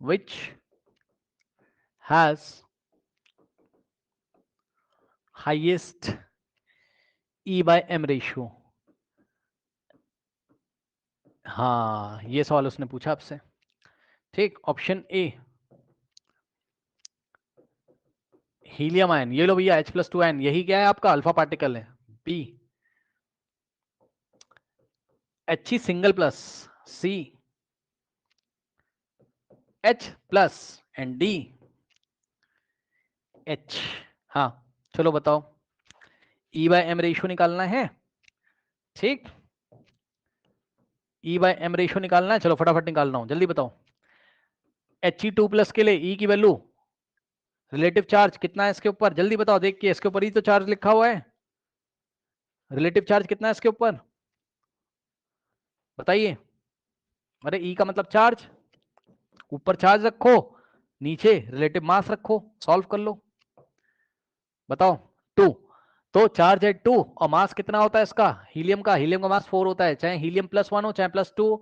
Which has highest E by M ratio. हाँ, ये सवाल उसने पूछा आपसे। ठीक, ऑप्शन ए हीलियम आयन, ये लो भैया H+2 यही क्या है आपका अल्फा पार्टिकल है। B He single plus, c H plus and d H। हाँ चलो बताओ, E by M रेशियो निकालना है। ठीक, E by M रेशियो निकालना है, चलो फटाफट निकाल रहा हूं, जल्दी बताओ। He2+ के लिए E की वैल्यू, रिलेटिव चार्ज कितना है इसके ऊपर, जल्दी बताओ, देख के इसके ऊपर ही तो चार्ज लिखा हुआ है। रिलेटिव चार्ज कितना है इसके ऊपर बताइए। अरे E का मतलब चार्ज, ऊपर चार्ज रखो, नीचे रिलेटिव मास रखो, सॉल्व कर लो, बताओ। 2, तो चार्ज है 2 और मास कितना होता है इसका, हीलियम का मास 4 होता है, चाहे हीलियम +1 हो चाहे +2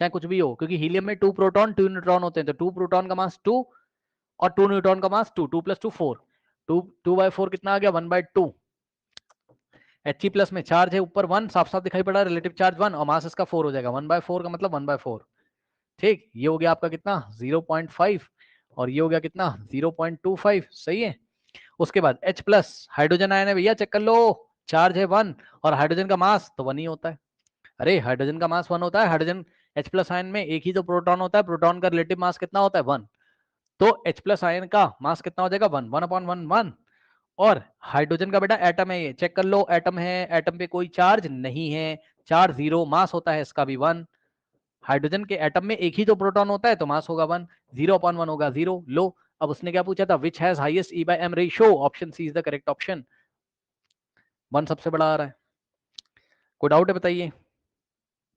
चाहे कुछ भी हो, क्योंकि हीलियम में 2 प्रोटॉन 2 न्यूट्रॉन होते हैं, तो 2 प्रोटॉन का मास 2 और 2 न्यूट्रॉन का मास 2, 2 + 2 4, 2/4 कितना आ गया 1/2। He+ में चार्ज है ऊपर 1, साफ साफ दिखाई पड़ा, रिलेटिव चार्ज 1 और मास इसका 4 हो जाएगा, 1/4 का मतलब 1/4। ठीक, ये हो गया आपका कितना 0.5 और ये हो गया कितना 0.25, सही है। उसके बाद H+ हाइड्रोजन आयन है भैया, चेक कर लो, चार्ज है 1 और हाइड्रोजन का मास तो 1 ही होता है। अरे हाइड्रोजन का मास 1 होता है, हाइड्रोजन H+ आयन में एक ही तो प्रोटॉन होता है, प्रोटॉन का रिलेटिव मास कितना होता है 1, तो H+ आयन का मास कितना हो जाएगा 1, 1/1 1। और हाइड्रोजन का बेटा एटम है, ये चेक कर लो, एटम है, एटम पे कोई चार्ज नहीं है, चार्ज 0, मास होता है इसका भी 1। हाइड्रोजन के एटम में एक ही तो प्रोटॉन होता है तो मास होगा 1, 0/1 होगा 0। लो, अब उसने क्या पूछा था, which has highest E by M ratio, option c is the correct option. 1 सबसे बड़ा आ रहा है, कोई डाउट है बताइए।